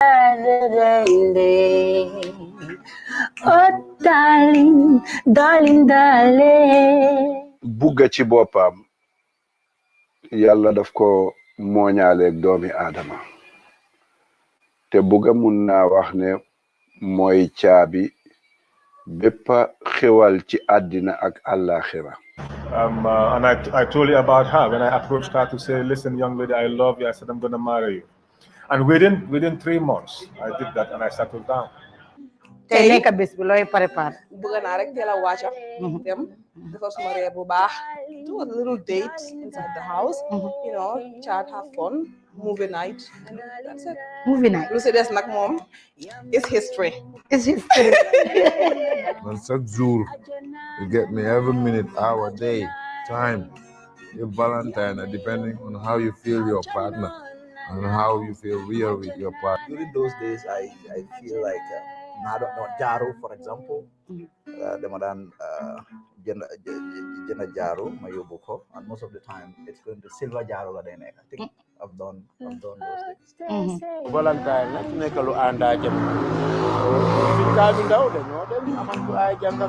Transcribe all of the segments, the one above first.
Oh darling, darling, darling. Bugga ci boppam yàlla daf ko mooñaaleeg doomi aadama te bugga mun naa wax ne mooy caabi bépp xewal ci àddina ak àllaaxira. And I told you about her when I approached her to say, listen, young lady, I love you. I said, I'm going to marry you. And within 3 months, I did that and I settled down. Tey nekk bés bi looy préparé. Bëgg naa rek teel a wàcca dem defar suma reer bu baax, do a little date inside the house, you know, chat, have fun, movie night, and that's it. Movie night. Lu si des nag moom is history. It's history. Chaque jour, you get me every minute, hour, day, time. Your Valentine, depending on how you feel your partner and how you feel real with your partner. During those days, I feel like I don't know Jaro, for example. The Madan Jena Jaro, Mayubuko, and most of the time it's going to Silver Jaro. I think I've done those things. Valentine, let's make a look and I jam. If you them, I'm going to jam the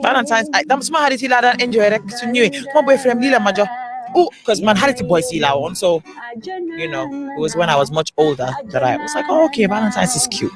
Valentine's, that's my harity la dan enjoy rek su ñëwé my boyfriend li la ma jox because man harity boy si la won, so you know it was when I was much older that I was like, oh, okay, Valentine's is cute.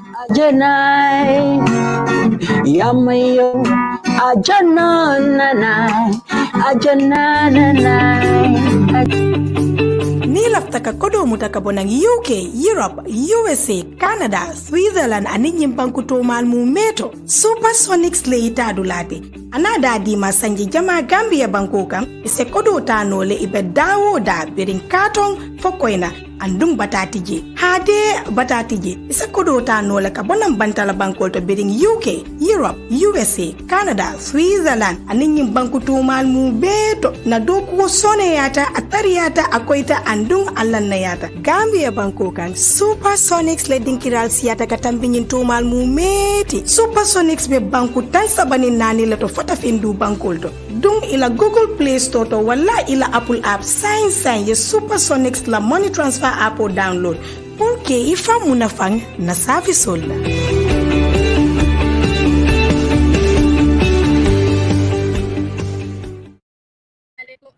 Ni laftaka kodo mutaka bonang UK, Europe, USA, Canada, Switzerland ani nyimbanku tomal mu meto. Supersonics le itadulate. Anada di masanji jama Gambia bankoka ise kodo tanole ibe dawo da birin katong fokoina andung batatije. Hade batatije ise kodo tanole ka bonam bantala bankol to birin UK, Europe, USA, Canada, Switzerland ani nyimbanku tomal mu beto na doku sone yata atariyata akoita andung allan na yata. Gambia bankokan Supersonics le dinkiral siyata katambinyin tomal mu meti. Supersonics be banku tan sabani nani le to fota findu bankolto dung ila Google Play Store to wala ila Apple app sign ye Supersonics la money transfer app o download pour que ifa munafang na service la.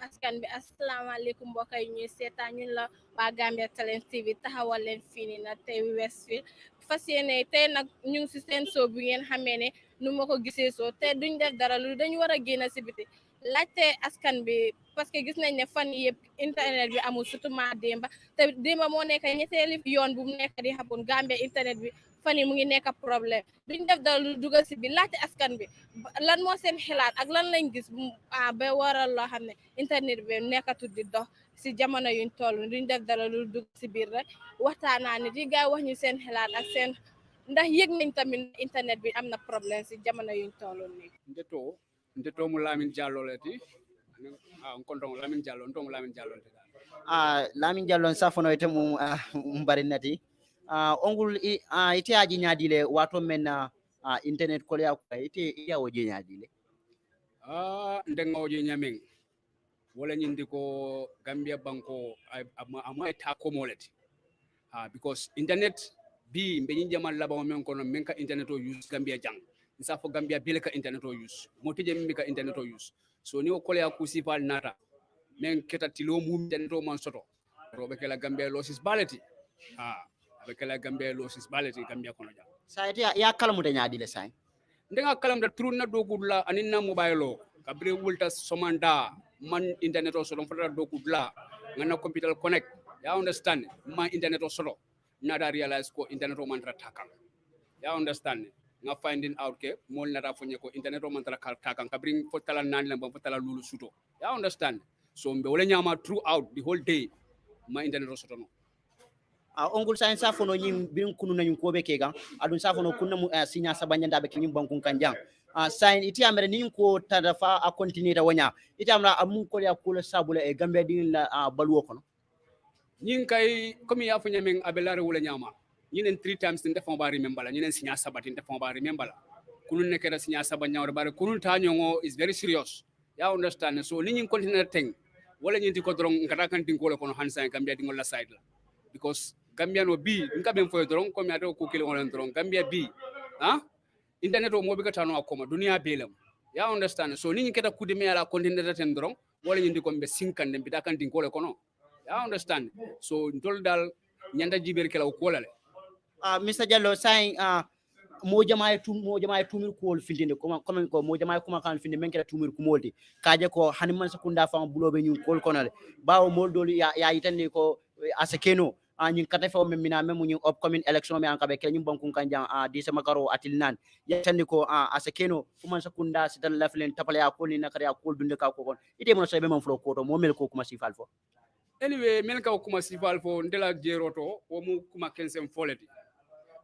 Askan bi asalaamaaleykum mbokk yi ñuy seetaan ñun la waa Gambia Talents TV taxawal leen fii nii na tey Westfield fas yéene tey nag ñu ngi si seen show bi ngeen xamee ne nu ma ko gisee soo te duñ def dara lu dañu war a génn si biti laajte askan bi parce que gis nañ ne fan yëpp internet bi amul surtout ma démba te démba moo nekk ñetteeli yoon bu mu nekk di xapoon Gambia internet bi fan yi mu ngi nekk problème duñ def dara lu dugal si bi laajte askan bi lan moo seen xalaat ak lan lañ gis ba waral loo xam ne internet bi nekkatul di dox si jamono yuñ toll duñ def dara lu dugg si biir rek waxtaanaa nit yi gaay wax ñu seen xalaat ak seen ndax yëg nañ tamit internet bi am na problème si jamono yuñ toll nii. ndeto mu Lamin Jallow leti nkontong Lamin Jallow ntong Lamin Jallow Lamin Jallow safono ite mu mbari nati ongul ite aji nyaadile wato men internet ko ya ko ite ya woje nyaadile ndenga woje nyameng wala nyindi ko Gambia banko ama ta ko moleti because internet bi mbe jamal laba men kono men ka internet o use Gambia jang isa fo Gambia bile ka internet o use motije mi ka internet o use so ni o kolya ku sifal nata men keta tilo mu internet o man soto robe kala Gambia losses baleti be kala Gambia losses baleti Gambia kono jang sa ite ya kalamu de nyaadi le say ndenga kalam da true na dogudla aninna mobile o kabre wulta somanda man internet o soto fota dogudla ngana computer connect ya understand ma internet o soto nada realize ko internet o man takal ya understand nga finding out ke mol nada fonye ko internet o man takal kabring fotala nan la fotala lulu suto ya understand so mbe wala nyama throughout the whole day ma internet o soto no ongul sa safono nyim bin kunu nanyum ko be kega adun safono kunna mu sinya sabanya ndabe kinyum bankun kanjang sign iti amere nin ko tadafa a continue ta wanya iti amra amun ko ya kula sabula e Gambia din la baluwo kono nyin kay comme ya fanya men abelare wala nyama ñinen 3 times inte fon ba remember la ñinen signa sabati inte fon ba remember la kunun ne kera signa sabanya wala bare kunun ta nyongo is very serious ya understand so ni continue thing wala ñinti ko drong ngata kan tin ko kono hansa Gambia dingol la side la because Gambia no bi nka ben fo drong ko mi ato ko kile on drong Gambia bi internet o mo be katano akoma dunia belam ya understand so ni keta kudi me ala continue ten drong wala ñinti ko be sinkande bi da kan tin ko kono ya understand so ndol dal nyanda jiber kala ko la Mr. Jallo saying mo jamaay tumir ko fildinde comme ko mo jamaay kuma kan finde men kala tumir ko moldi kaaje ko hani man sakunda fa bulobe ñu kol konale bawo mol dol ya yitande ko asekeno ñin kata fa men mina men ñu upcoming election me an kabe kala ñu bankun kanja disama karo atil nan yitande ko asekeno fu man sakunda sital laflen tapale ya ko ni nakare ya ko dunde ka ko kon ite mo so be man flo ko to mo mel ko kuma sifal fo anyway men ka kuma sifal fo ndela jeroto o mu kuma kensem foleti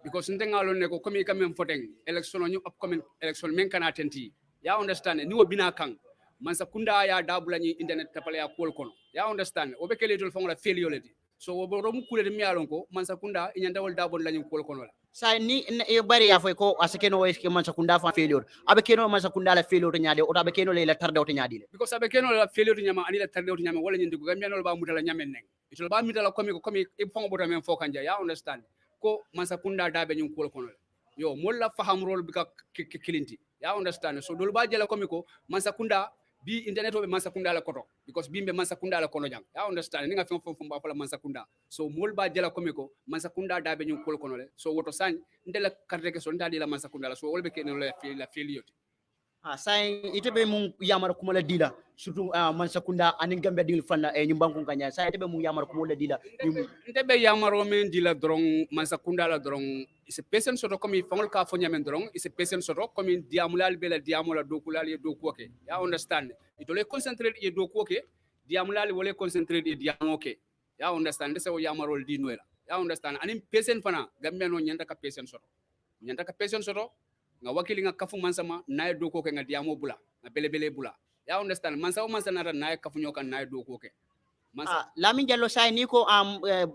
because ndengalo ne ko komi kamem foteng election ñu upcoming election men kana tenti ya understand ni wo bina kan man sakunda ya dabula ni internet tapale ya kol kono ya understand o be kele tol fongola failure so wo rom kulede mi yalon ko man sakunda nyanda wol dabon la ñu kol kono la sa ni e bari ya fo ko asekeno o eske man sakunda fa failure abe keno man sakunda la failure nyaade o abe keno le la tarde o nyaadi le because abe keno la failure nyama ani la tarde o nyama wala ñindi ko gambianol ba mutala nyamen nek itol ba mitala komi e fongo boto men fo kanja ya understand ko masakunda dabe ñu ko kono yo molla faham rol bi ka kilinti ya understand so dol ba jela komi ko masakunda bi internet o be masakunda la koto because bimbe masakunda la kono jang ya understand ni nga fon ba fala masakunda so mol ba jela komi ko masakunda dabe ñu ko kono le so woto sañ ndela carte ke so ndadi la masakunda la so wolbe ke no la filioti say ite be mun yamar kuma la dila surtout man sakunda anin gambe dil fanna e ñu bankun kanya say ite be mun yamar kuma la dila nte be yamaro men dila drong man sakunda la drong ise pesen soto comme fangol ka fo nyamen drong ise pesen soto comme diamulal be la diamula dokulal ye dokuoke ya understand ito le concentrate ye dokuoke diamulal wole concentrate ye diamoke ya understand se o yamarol di noela ya understand anin pesen fana gambe no nyanda ka pesen soto nga wakili nga kafu mansama naye doko ke nga diamo bula nga bele bula ya understand mansa nata naye kafu nyoka naye doko ke Lamin Jallo say ni ko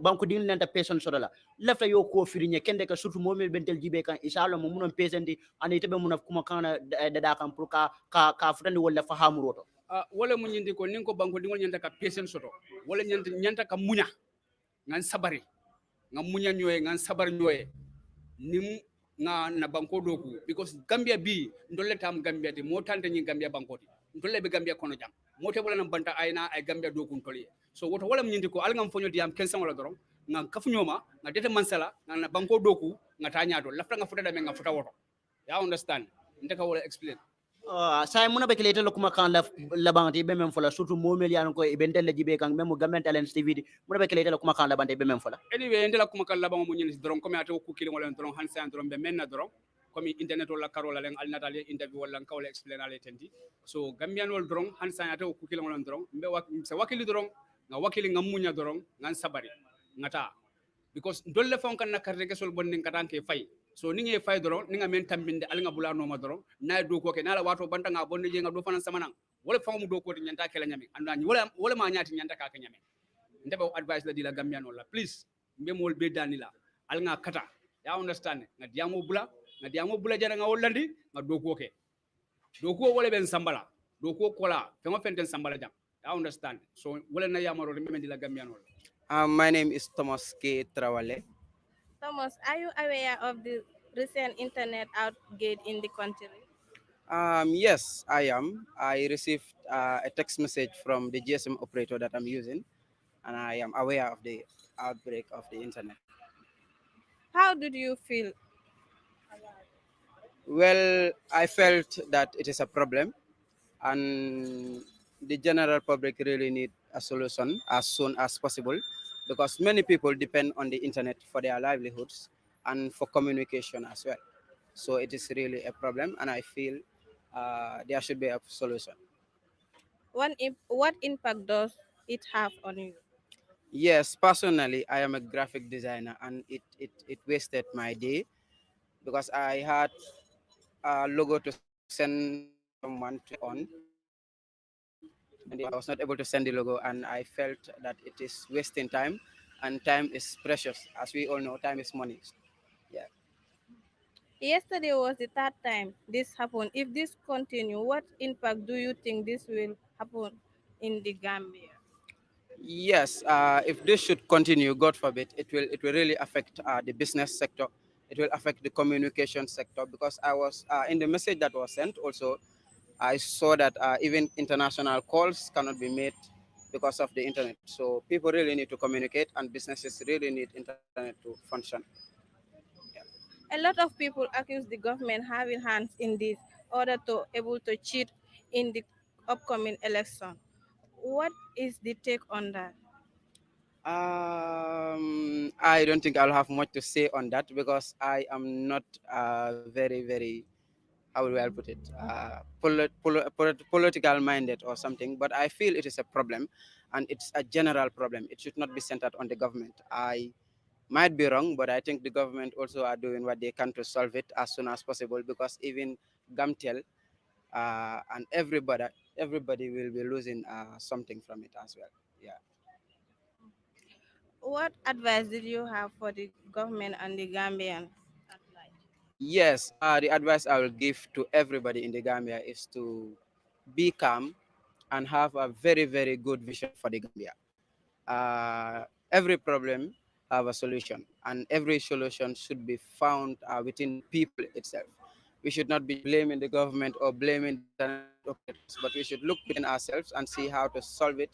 banko din nanta person sodola lafta yo ko firiñe kende ka surtout momel bentel jibe kan inshallah mo munon pesendi ani tebe mun kuma kana dada kan pour ka futandi wala fahamu roto wala mu ñindi ko nin ko banko dingol ñanta ka pesen soto wala ñanta ka muña ngan sabari nga muña ñoy ngan sabar ñoy nim nga na banko doku because Gambia bi ndolle tam Gambia de mo tante ñi Gambia banko di ndolle be Gambia kono jam mo te wala na banta ayna ay Gambia doku tolye so woto wala ñindi ko al ngam fonyo diam kensan wala dorom nga kafu ñoma nga dete mansala nga na banko doku nga taña do lafta nga futa dame nga futa woto ya understand ndeka wala explain say muna be kelete lokuma kan la banti be mem fola surtout momel yan ko e bentel la jibe kan mem gamen talent tv muna be kelete lokuma kan la banti be mem fola anyway ndela kuma kan la bango mo ñini dorom comme ata ko kili wala dorom han san dorom be menna dorom comme internet wala karola len al natali interview wala kawla explain ale tendi so gambian wol dorom han san ata ko kili wala dorom be sa wakili dorom nga wakili ngam munya dorom ngan sabari ngata because dolle fon kan nakarte ke sol bonni katanke fay so ni nge fay doron ni nga men tambinde al nga bulano ma doron na do ko ke na la wato banta nga bonni je nga do fanan samanang wala famu do ko nyanta kala nyami andani wala ma nyati nyanta ka nyami ndebe advice la di la gambian wala please mbe mol be danila al nga kata ya understand nga diamo bula jara nga wollandi nga do ko ke do ko wala ben sambala do ko kola fengo fenten sambala jam ya understand so wala na yamaro mbe di la gambian wala my name is Thomas K. Trawale. Thomas, are you aware of the recent internet outage in the country? Yes, I am. I received a text message from the GSM operator that I'm using, and I am aware of the outbreak of the internet. How did you feel? Well, I felt that it is a problem, and the general public really need a solution as soon as possible, because many people depend on the internet for their livelihoods and for communication as well. So it is really a problem, and I feel there should be a solution. What impact does it have on you? Yes, personally, I am a graphic designer, and it wasted my day because I had a logo to send someone to on, and I was not able to send the logo, and I felt that it is wasting time, and time is precious. As we all know, time is money. Yeah. Yesterday was the third time this happened. If this continue, what impact do you think this will happen in the Gambia? Yes, if this should continue, God forbid, it will really affect the business sector. It will affect the communication sector because I was in the message that was sent. Also, I saw that even international calls cannot be made because of the internet. So people really need to communicate, and businesses really need internet to function. A lot of people accuse the government having hands in this order to able to cheat in the upcoming election. What is the take on that? I don't think I'll have much to say on that because I am not very, how will I put it, political minded or something. But I feel it is a problem, and it's a general problem. It should not be centered on the government. I might be wrong, but I think the government also are doing what they can to solve it as soon as possible because even Gamtel and everybody will be losing something from it as well. Yeah. What advice did you have for the government and the Gambian? Yes, the advice I will give to everybody in the Gambia is to be calm and have a very good vision for the Gambia. Every problem have a solution, and every solution should be found within the people itself. We should not be blaming the government or blaming the internet operators, but we should look within ourselves and see how to solve it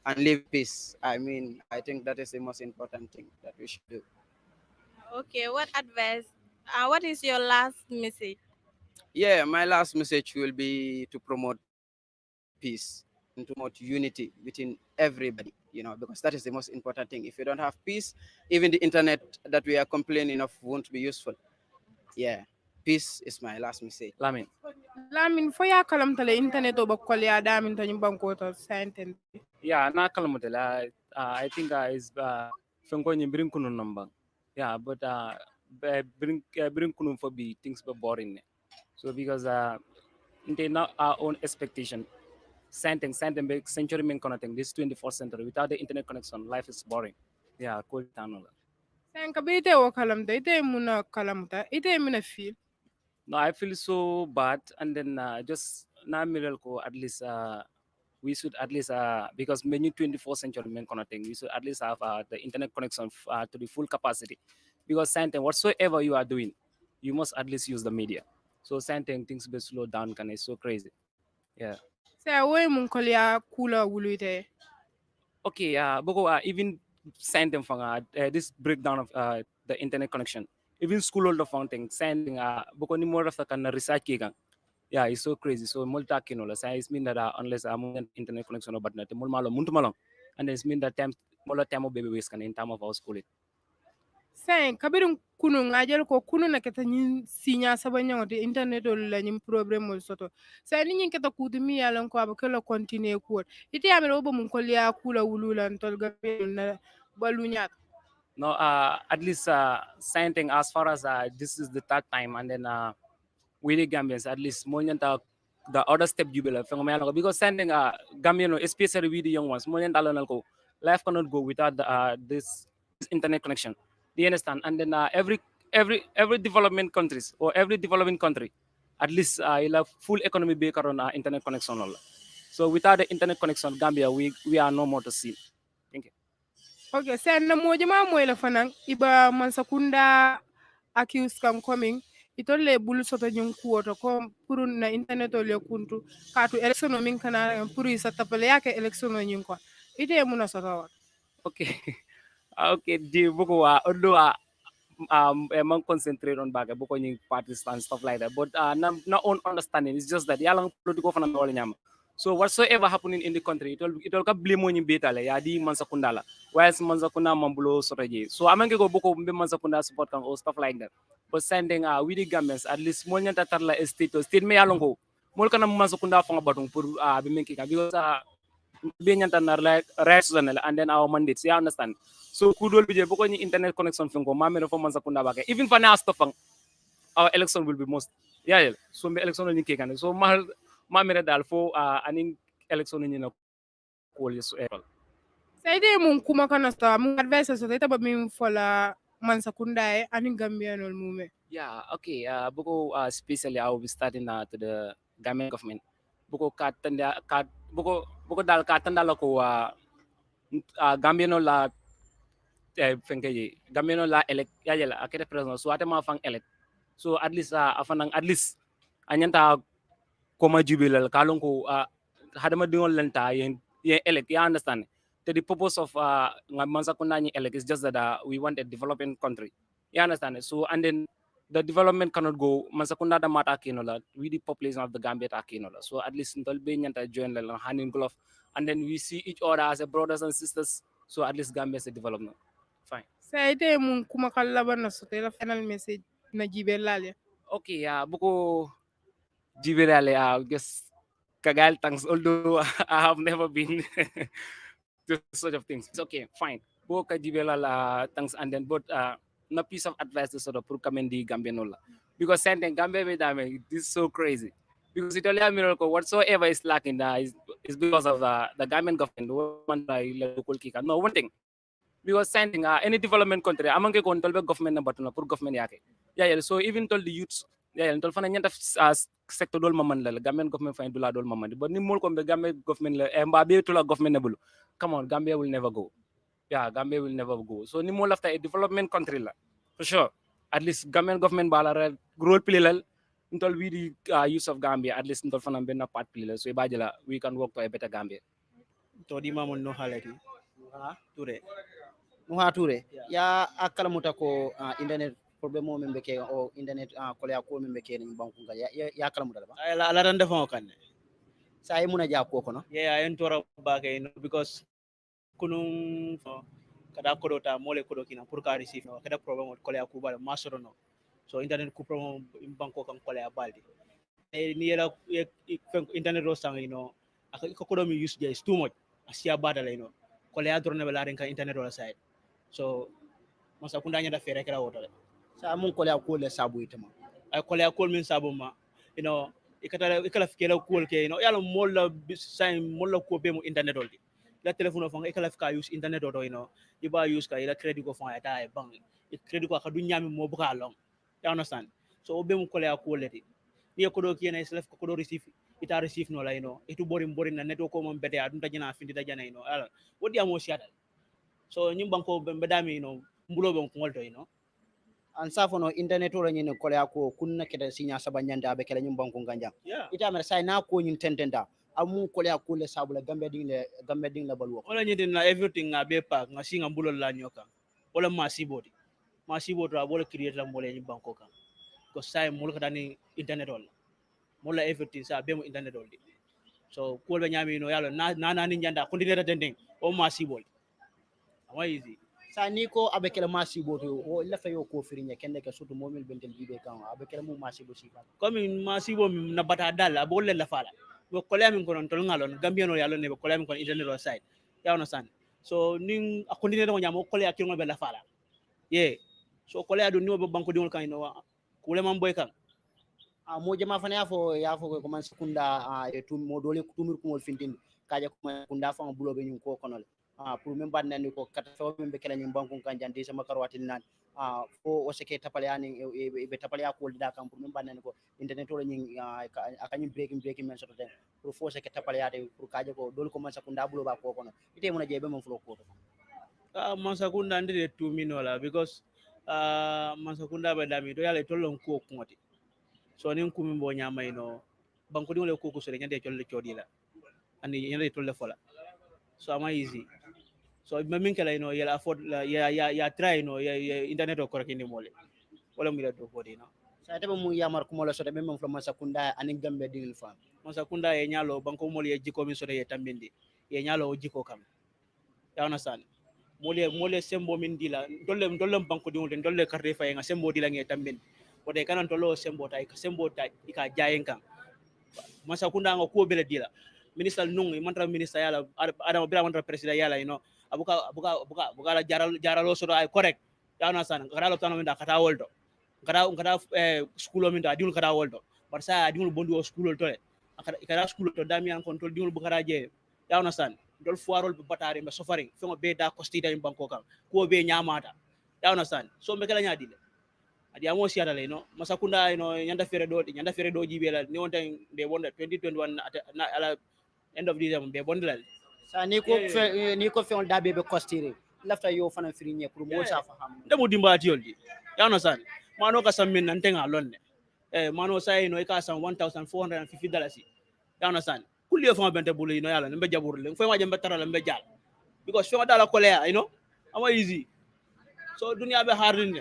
and live in peace. I mean, I think that is the most important thing that we should do. Okay, what advice? What is your last message? Yeah, my last message will be to promote peace and to promote unity within everybody, because that is the most important thing. If you don't have peace, even the internet that we are complaining of won't be useful. Yeah, peace is my last message. Lamin fo ya kalamtale internet o bakkol ya damin to nyimbanko to sainten. Yeah, na kalamutela. I think is fengo bring kunu nambang. Yeah, but bring kunu for be things be boring. So because they not our own expectation. Same big century men connecting this 24th century without the internet connection, life is boring. Yeah, cool tunnel. Sen kabite o kalamta ite muna kalamta ite muna feel. No, I feel so bad, and then just now miracle at least we should at least because many 24th century men connecting, we should at least have the internet connection to the full capacity. Because something whatsoever you are doing, you must at least use the media. So something things be slow down, can it's so crazy. Yeah. Say away mun kolya kula wuluite. Okay, boko even send them from this breakdown of the internet connection. Even school all the fountain sending boko ni more of the kind of research kigang. Yeah, it's so crazy. So multa kinola. So it's mean that unless I'm internet connection but not mul malo muntu malong, and it's mean that time mola time baby waste can in time of our school it. Sen kabirum kunu ngajel ko kunu na keta nyin sinya sabanya ngoti internet ol la nyim problem ol soto. Sen ni nyin keta kudu mi yalan ko abakela continue ko. Ite amere obo mun kolya kula wulula ntol gabe na balunyat. No, at least same thing as far as this is the third time, and then we the Gambians at least more than the other step you will because sending Gambian, especially we the young ones, more than life cannot go without this internet connection. Do you understand? And then every development countries or every developing country, at least you'll have full economy based on internet connection. So without the internet connection, Gambia we are no more to see. Thank you. Okay, sen na moja ma moy la fanan iba man sakunda accuse kam coming itolle bulu soto nyum kuoto ko puru na internet o le kuntu katu election o min kana puru isa tapale yake election o nyin ko ite muna soto. Okay. Okay, di buku although emang concentrate on baga buku ni parties and stuff like that, but not on understanding. It's just that yalang political fan all nyama. So whatsoever happening in the country, it will blame on you better ya di mansakunda la. Whilst mansakunda mambulo soraje. So amange go buku mbe mansakunda support kan or stuff like that. But sending we the governments at least mo nyanta tarla state me yalong ko. Mo kana mansakunda fanga batong pour be menki ka because being like rights and then our mandates. You understand? So could be because internet connection fingo mamero for manzakunda bake. Even for now stuff our election will be most so me election ni kekan. So mamere dal for an election ni na call so Say ite mun kuma kana sta mun advice so ite ba min fola man sakunda e ani Gambian ol mume. Yeah, okay. Especially I will be starting to the Gambian government. Buko dal katanda ko Gambiano la fenke ye. Gambiano la elect ya la akete president so ate ma fang elect. So at least afanang at least anyanta koma jubilal kalon ko hadama dingol lenta yen elect ya understand. The purpose of mansa kuna ni elect is just that we want a developing country. You understand? So and then the development cannot go Mansakunda da mata kinola, we the population of the Gambia ta kinola. So at least ntol be nyanta join la hand in glove and then we see each other as a brothers and sisters. So at least Gambia is a development. Fine. Saite mun kuma kallaba na sote la final message na jibelale. Okay, buko jibirale guess kagal thanks although I have never been to such of things. It's okay, fine. Buko jibela la thanks and then but no piece of advice to sort of pour kamendi Gambianola. Because sending Gambia this is so crazy. Because Italia miracle whatsoever is lacking is because of the Gambian government. No one thing. Because sending any development country, among the government number to pour government yake. Yeah, so even told the youths, yeah, told fana nyanta sector dol maman la Gambian government fine dula dol maman. But ni mol ko Gambian government la mbabe to la government nebulu. Come on, Gambia will never go. Yeah, Gambia will never go. So ni mol after a development country la. For sure. At least Gambian government bala role play lal until we the use of Gambia at least until fana benna part play lal. So ibajala we can work to a better Gambia. To di mamon no halati ture no ture ya akala mutako internet problem mo membe ke o internet ko ya ko membe ke ni banku ga ya akala mutala ba ala ran defo kan say muna ja ko no ya en tora ba ke no because kunun kada kodota mole kodo kina pour ka receive no kada problem ko ya ko bal masoro no so internet ku problem banko kan ko ya baldi ni yela internet ro sang ko kodo mi use is too much asia badala ko le adoro ne bala kan internet wala side so masa kunda nya da fere kala woto sa mun ko le ko le sabu itama ay ko le ko min sabu ma ikala fikela ko ke yalo molla sai molla ko be mo internet oldi la telephone fanga ikala fika use internet odo iba use ka ila credit ko fanga ta e bang credit ko ka du nyami mo buka long you understand so be mo ko le ko le ni ko do kiyena self ko do receive ita receive no la itu boring na network ko mom bete adun tajina findi tajana ala wodi amo siata so nyim banko be dami mbulo be ko ngolto an safo no internet wala nyine ko ya ko kunna keda sinya sabanyanda be kala nyim banko nganja ita mer sai na ko nyin tentenda amu ko ya ko le sabula gambe ding la balwo wala nyidin na everything na be pa nga singa mbulo la nyoka wala masibodi wala create la mbole nyim banko kan ko sai mul ka dani internet wala mola everything sa be mo internet oldi so ko be nyami yalo na ni nyanda continue tending o masibol ama easy sa ni ko abekele masibo to o la fayo ko firinya kende ka sutu momil bentel bibe kan abekele mu masibo sifa comme masibo na bata dal abo le la fala ko le amin ko non tol ngalon gambiano yalo ne ko le amin ko internet o side ya no san so ning a continue do nyamo ko le akino be la fala ye so ko le adu ni o banko dingol kan ko le man boy kan mo jama fana yafo ko man sekunda e tum mo dole tumir ko mol fintin kaja ko man kunda fa bulo be nyum ko konole pour même ban nani ko kata fa membe kala nyum banku kan jande sama karwatin nan fo o seke tapale yani be tapale ko da kan pour même ban nani ko internet to nyi akanyum breaking men soto den pour fo seke tapale ade pour kaja ko dole ko man sekunda bulo ba ko kono ite mo na jebe mon flo ko man sekunda ndire tuminola because man sekunda be dami do yale tolon ko ngoti so nin kumi bo nyama banko di wala ko sore nyande tolle chodi la ani nyande tolle fola so ama easy so min kala yela afford ya try ya internet ko rek ni mole wala mu la do bodi sa tebe mu yamar ko mola so be mem flo man sakunda ani gambe dingil fam man sakunda e nyalo banko mole ye jiko min so de tambindi ye nyalo o jiko kam ya understand mole sembo min dila dolle banko di wol dolle carte fa nga sembo dila nge tambindi wode kanan to lo sembo tay ika jayen kan masa kunda ngo ko bele dila minister nung mantra minister yala ada bila mantra president yala abuka la jaralo so ay correct ya na san kada lo tano minda kata woldo kada school minda diul kada woldo barsa diul bondi o school to kada school to damian control diul bukara je ya na san dol foirol be batare me sofari fengo be da costida im banko kan ko be nyamata ya na san so me kala nya dile adi amo siata le no masakunda nyanda fere do jibela ni on tan be bonda 2021 ala end of December be bonda sa ni ko fe on dabe be costire lafta yo fana friñe pour mo sa faham ndemo dimbati yoldi ya no san mano ka sammin nan tenga lonne mano say no ka sam $1,450 ya no san kulli yo fama bente bulu yala mbe jabur le fo ma jambe tarala mbe jall because fe dala kolea ama easy so dunia be hardin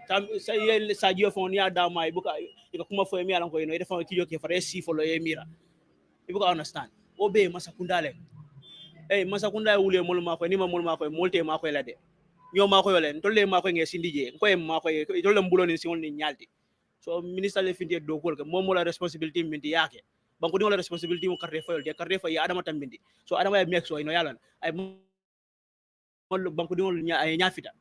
tam say sadio fon ya da mai buka iko kuma fo mi alan ko ite fon kijo ke fare si fo lo mira ibuka understand obe masakundale masakunda wule mol ma ko ni ma mol ma ko molte ma ko la de ñoo ma ko yolen tolle ma ko nge sindije ko ma ko tolle mbulo ni siwon ni nyalti so minister le findi do gol ko mom la responsibility mindi yake banko di la responsibility mo carte fayol de carte fay adama tambindi so adama ya mek so yalan ay mol banko di ay ñafita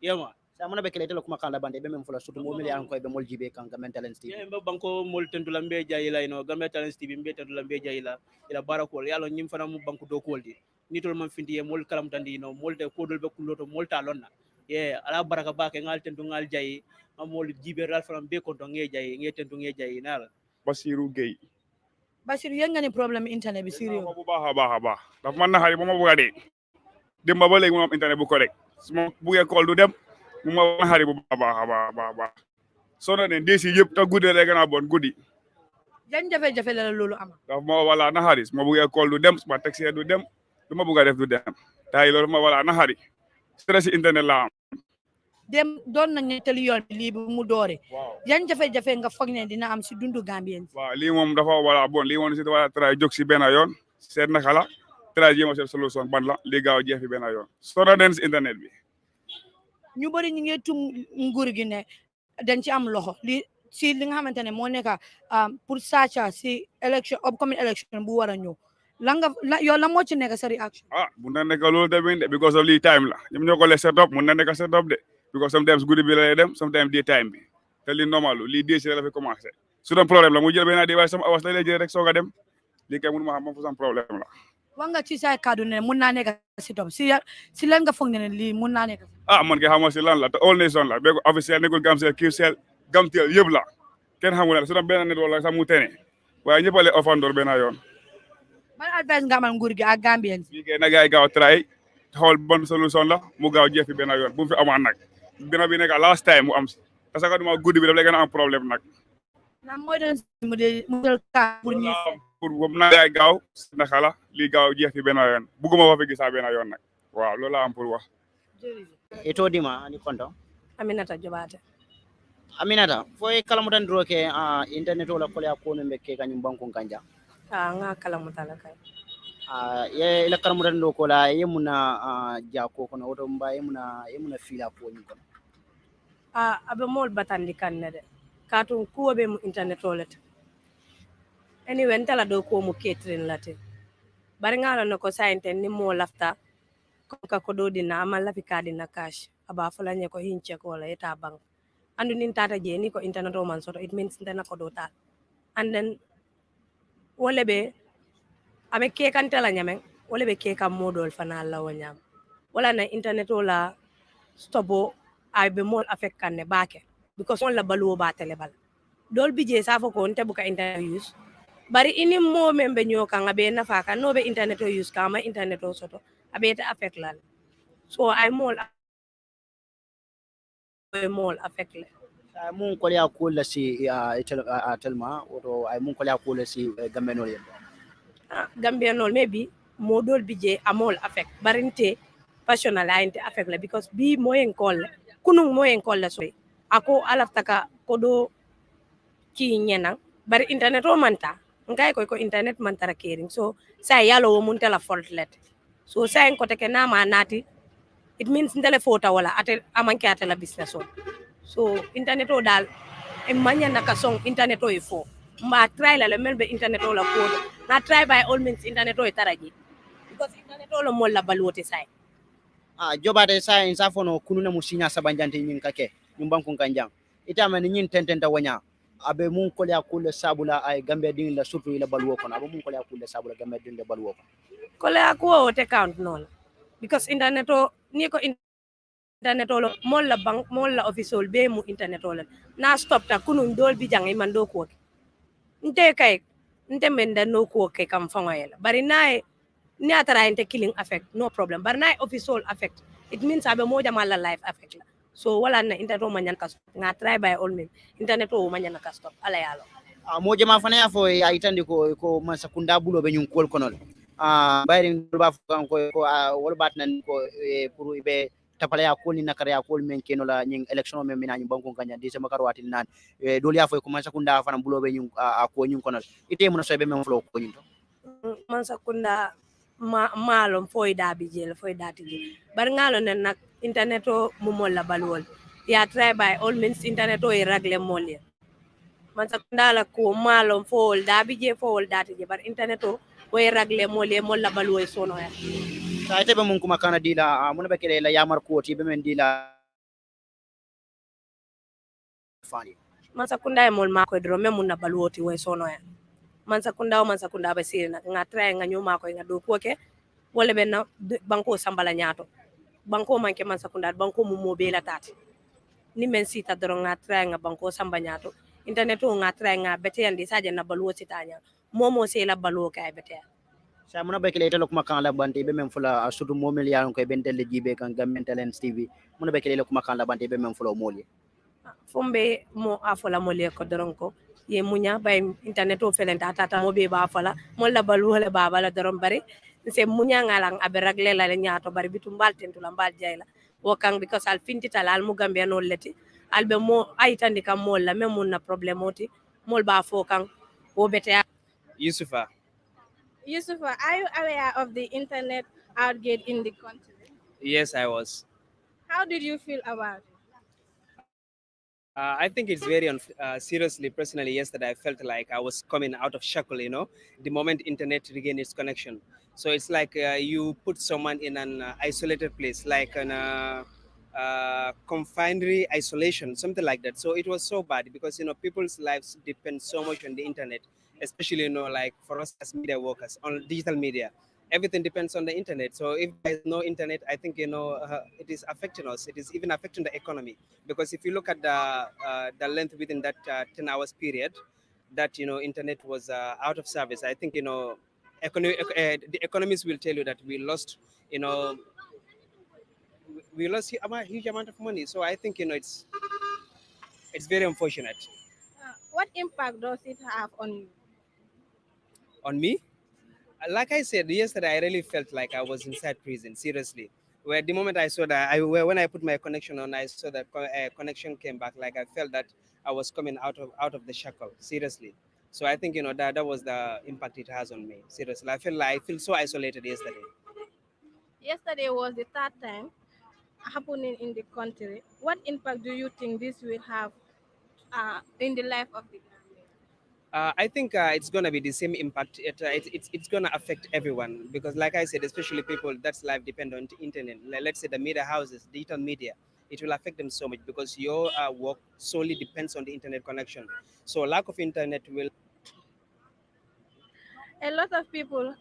yema sa mona be kelete lo kuma kala bande be mem fula surtout mo meli an ko be mol jibe kan gamen talent tv be banko mol tentu lambe jayila gamen talent tv be tentu lambe jayila ila barakol yalo nyim fana mu banko do koldi nitol man findi mol kalam tandi mol te kodol be kuloto mol ta lonna ala baraka ba ke ngal tentu ngal jayi mol jibe ral fana be ko to nge jayi nge tentu nge jayi nala Basiru Gay Basiru yanga ni problem internet bi sérieux bu baax daf man na xari bama bu gade dem ba legi mo am internet bu correct suma bu ye call du dem mu ma na xari bu baax so na den desi yep ta gude le gëna bon gudi yan jafe-jafe la loolu am daf ma wala na xari suma bu ye call du dem suma taxi du dem duma bu ga def du dem tay lolu ma wala na xari stress internet la am dem doon na ñettali yoon lii bu mu doore yan jafe-jafe nga foog ne dina am si dundu Gambien waaw lii moom dafa wala bon lii moom si wala tra jóg si benn yoon seet naka la tra jéem a seet solution ban la lii gaaw jeex fi benn yoon soo na den si internet bi ñu bëri ñu ngi tum nguur gi ne dañ ci am loxo li si li nga xamante ne moo nekk pour saaca si election upcoming election bu war a ñëw yow la moo ci nekk sa reaction mun na nekk loolu tamit de because of lii time la ñoom ñoo ko le set up mun na nekk set up de because sometimes guddi bi lay dem sometimes day time bi te li normal li dé ci la fi commencé su doon problème la mu jël benn di waaye sama awas lay jël rek soog a dem lii kay mënu ma xam moom fu sam problème la wax nga ci say kaddu ne mun naa nekk si top si lan nga foog ne lii mun naa nekk man kay xamoo si lan la te all nation la be ko officiel nekkul gamsel kiwsel gamtel yëpp la kenn xamul ne su doon benn nit wala sax mu tene waaye ñëpp a leen offandor benn yoon ban advice nga amal nguur gi ak Gambien lii kay na gaay gaaw try xool bonne solution la mu gaaw jeex fi benn yoon bu mu fi amaan nag bina bi nekk last time mu am si parce que duma guddi bi daf lay gën a am problème nag na mooy doon mu del ka pour ñi pour boobu na yaay gaaw naka la lii gaaw jeex fi benn yoon bugguma fa fi gisaa benn yoon nag waaw loolu la am pour wax eto dima ani konto Aminata Jobate Aminata foy kalamutan droke internet wala kolya kono mbeke kanyum banku kanja nga kalamuta la kay ye ila kalamutan do ko la yemuna jako kono oto mba yemuna fila ko ni kono abe mol batandi kanne de kaatu kuwo be mu internet olet anyway ntala do ko mu catering late bari ngala no ko sainte ni mo lafta ko do dina amal la fi kadina cash aba fala nye ko hinche ko la eta bank andu nin tata je ni ko internet o man soto it means ndena ko do tal and then wole be abe ke kan tala nyame wole be ke kam modol fana la wonyam wala na internet o la stopo ay be mol affect kanne baake because on la baluwo ba tele bal dol bije sa fo ko nte buka internet use bari ini mo membe nyoka ngabe na faka no be internet o use kama internet o soto abe ta affect lal so ay mol affect le ay mun ko ya ko la si telma oto ay mun ko ya ko la si gambenol yem gambenol maybe modol bije amol affect barinte passional ainte affect le because bi moyen kol kunung moyen kol la so ako alaftaka kodo ki nyena bari internet o manta ngai ko internet mantara caring so say yalo wo mun tela faultlet so say ko teke na ma nati it means ndele fota wala ate amanke atela business so internet o dal e manya naka song internet o ifo mba try la le melbe internet o la ko na try by all means internet o taraji because internet o lo mo la baluote say jobade say insa fono kununa musinya sabanjante nyin kake nyumbanku kanjang itama ni nyin tententa wanya abe mun ko ya kule sabula ay gambe din la surtout ila balwo kono abe mun ko ya kule sabula gambe din la balwo ko le ko te count non because internet o ni ko internet olo molla bank molla official be mu internet olo na stop ta kunun dol bi jangi man do ko nte kay nte menda no ko ke kam fangoyela bari nay ni atara inte killing affect no problem bari nay official affect it means abe moja mala life affect la so wala na internet o manyan ka nga try by all means internet o manyan ka stop ala yalo mo jama fana ya fo ya itandi ko man sakunda bulo be nyun kol konol bayri ba kan ko wol bat nan ko pour be tapale ya kol ni nakare ya kol men keno la nying election men mina nyum banko kanya de sama karwatil nan dol ya fo ko man sakunda fana bulo be nyun ko nyun konol ite mun so be men flo ko nyun man sakunda malom foy dabi jel foy dati jel bar ngalo nen nak internet o mo molla balwol ya try by all means internet o iragle molya man sakunda la ko malom fol dabi je fol dati je bar internet o way ragle molye molla balwoy sono ya sa ite be mun kuma kana dila mun be kele la yamar ko ti be men dila fani man sakunda e mol mako dro me mun na balwoti way sono ya man sakunda ba sirina nga try nga nyuma ko nga do ko ke wala ben na banko sambala nyaato banko manke man sakunda banko mu mobile tati ni men sita dro nga try nga banko samba nyaato internet o nga try nga bete yandi saje na balwoti tanya momo se la balwo kay bete sa muna be kele telo kuma kan la bante be men fula sudu momel ya ko ben tele jibe kan gamen talent tv muna be kele kuma kan la bante be men fula moli fombe mo afola moli ko doron ko ye munya bay internet o felenta tata mo be ba fala mo la balu wala baba la doron bari se munya ngalang abe ragle la nyaato bari bitum balten tula mbal jayla wo kan because al finti talal mu gambe no leti albe mo aytandi kam mo la même na problème oti mol ba fo kan wo bete Yusufa. Yusufa, are you aware of the internet outgate in the country? Yes, I was. How did you feel about it? I think it's very seriously. Personally, yesterday I felt like I was coming out of shackle. The moment internet regained its connection. So it's like you put someone in an isolated place, like an confinery isolation, something like that. So it was so bad because people's lives depend so much on the internet, especially like for us as media workers on digital media. Everything depends on the internet. So if there's no internet, I think it is affecting us. It is even affecting the economy because if you look at the length within that 10 hours period that internet was out of service, I think the economists will tell you that we lost a huge amount of money. So I think it's very unfortunate. What impact does it have on you? On me, like I said yesterday, I really felt like I was inside prison. Seriously, where the moment I saw that, when I put my connection on, I saw that connection came back. Like I felt that I was coming out of the shackle. Seriously, so I think that was the impact it has on me. Seriously, I feel so isolated yesterday. Yesterday was the third time happening in the country. What impact do you think this will have in the life of the Gambia? I think it's gonna be the same impact. It's gonna affect everyone because, like I said, especially people that's life depend on the internet. Let's say the media houses, digital media, it will affect them so much because your work solely depends on the internet connection. So lack of internet will. A lot of people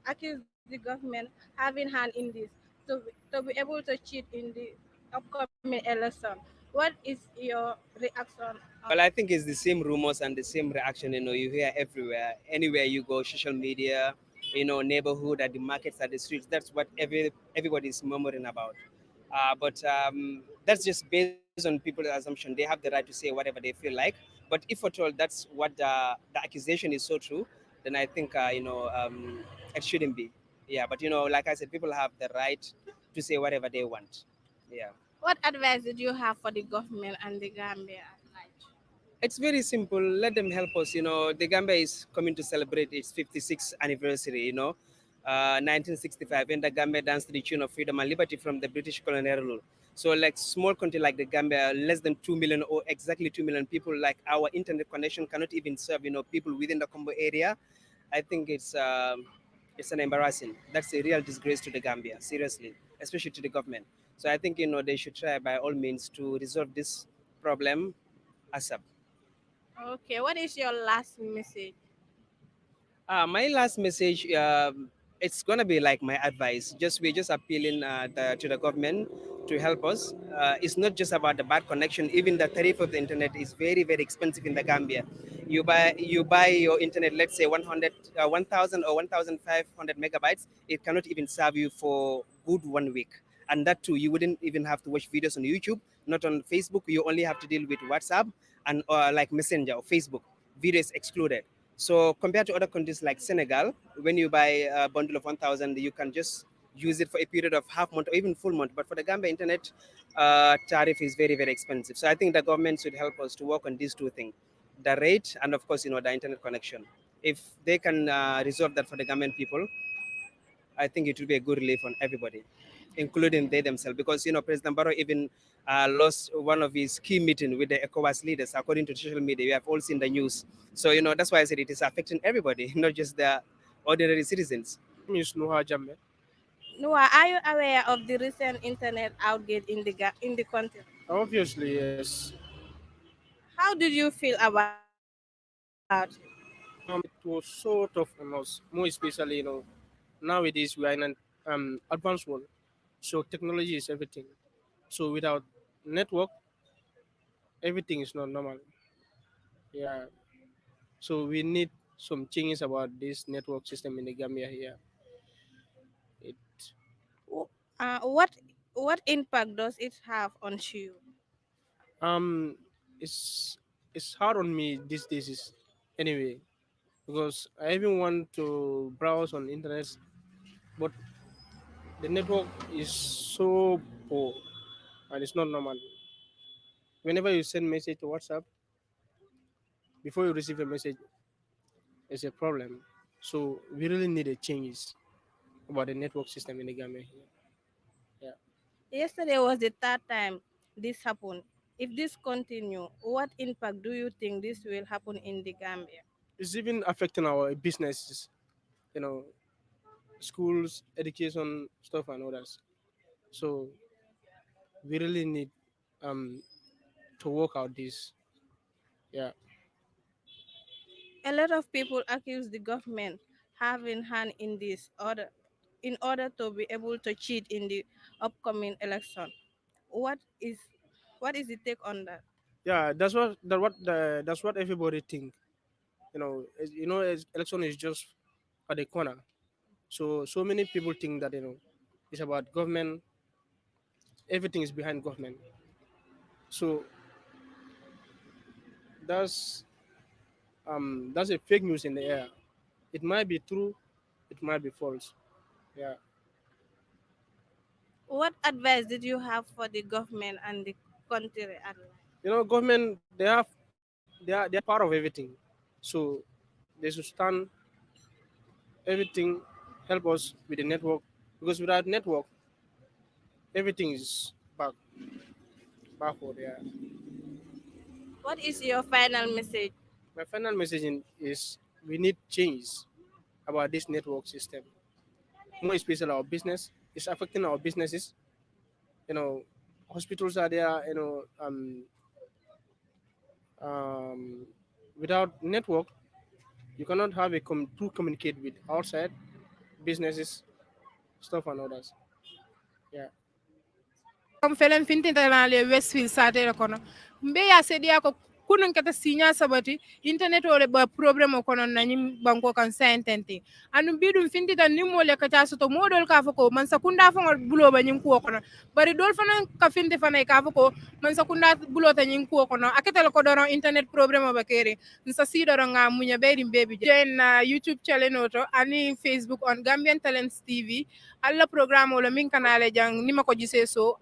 accuse the government having hand in this to be able to cheat in the upcoming election. What is your reaction on Well, I think it's the same rumors and the same reaction. You hear everywhere, anywhere you go, social media, neighborhood, at the markets, at the streets. That's what everybody is murmuring about. But that's just based on people's assumption. They have the right to say whatever they feel like. But if at all that's what the accusation is so true, then I think it shouldn't be. Yeah, but like I said, people have the right to say whatever they want. Yeah. what advice did you have for the government and the Gambia? It's very simple. Let them help us. The Gambia is coming to celebrate its 56th anniversary. 1965, when the Gambia danced to the tune of freedom and liberty from the British colonial rule. So, like small country like the Gambia, less than 2 million or exactly 2 million people, like our internet connection cannot even serve, people within the Combo area. I think it's an embarrassing. That's a real disgrace to the Gambia, seriously, especially to the government. So I think they should try by all means to resolve this problem ASAP. Okay, what is your last message? My last message, it's gonna be like my advice. We're just appealing to the government to help us. It's not just about the bad connection. Even the tariff of the internet is very, very expensive in the Gambia. You buy your internet, let's say 1,000 or 1,500 megabytes. It cannot even serve you for good 1 week. And that too, you wouldn't even have to watch videos on YouTube, not on Facebook. You only have to deal with WhatsApp and like Messenger or Facebook. Video is excluded. So compared to other countries like Senegal, when you buy a bundle of 1,000, you can just use it for a period of half month or even full month. But for the Gambia internet tariff is very, very expensive. So I think the government should help us to work on these two things, the rate and of course, the internet connection. If they can resolve that for the Gambian people, I think it will be a good relief on everybody, including they themselves. Because, President Barrow even lost one of his key meetings with the ECOWAS leaders, according to social media. We have all seen the news. So, that's why I said it is affecting everybody, not just the ordinary citizens. Noah, are you aware of the recent internet outage in the country? Obviously, yes. How did you feel about it? It was so tough on us, more especially, nowadays we are in an advanced world, so technology is everything. So without network, everything is not normal. Yeah. So we need some changes about this network system in the Gambia here. It What impact does it have on you? um it's hard on me these days anyway, because I even want to browse on internet, but the network is so poor and it's not normal. Whenever you send message to WhatsApp, before you receive a message, it's a problem. So we really need a changes about the network system in the Gambia here. Yeah. Yesterday was the third time this happened. If this continue, what impact do you think this will happen in the Gambia? It's even affecting our businesses, you know, schools, education stuff and others. So we really need um to work out this. Yeah. A lot of people accuse the government having hand in this in order to be able to cheat in the upcoming election. What is the take on that? Yeah, that's what everybody think. Election is just at the corner. So many people think that it's about government. Everything is behind government. So that's that's a fake news in the air. It might be true, it might be false. Yeah. What advice did you have for the government and the country at large? Government they are part of everything. So they should stand everything, help us with the network, because without network, everything is backward. Yeah. What is your final message? My final message is we need change about this network system. More especially our business. It's affecting our businesses. Hospitals are there. Um, Without network, you cannot have to communicate with outside businesses, stuff and others. Yeah. Comme felen fintinta na le Westfield satere kono mbe ya sedi ako kunun kata sinya sabati internet ole ba problem kono na nyim banko kan sententi anu bidum fintita nimo le kata soto modol ka fako man sakunda fa bulo ba nyim ko kono bari dol fana ka finti fana ka fako man sakunda bulo ta nyim ko kono aketa ko doron internet problem ba kere nsa sidoro nga munya bedim baby join na YouTube channel oto ani Facebook on Gambian Talents TV alla programme wala min kanale jang Nimako Gisseh so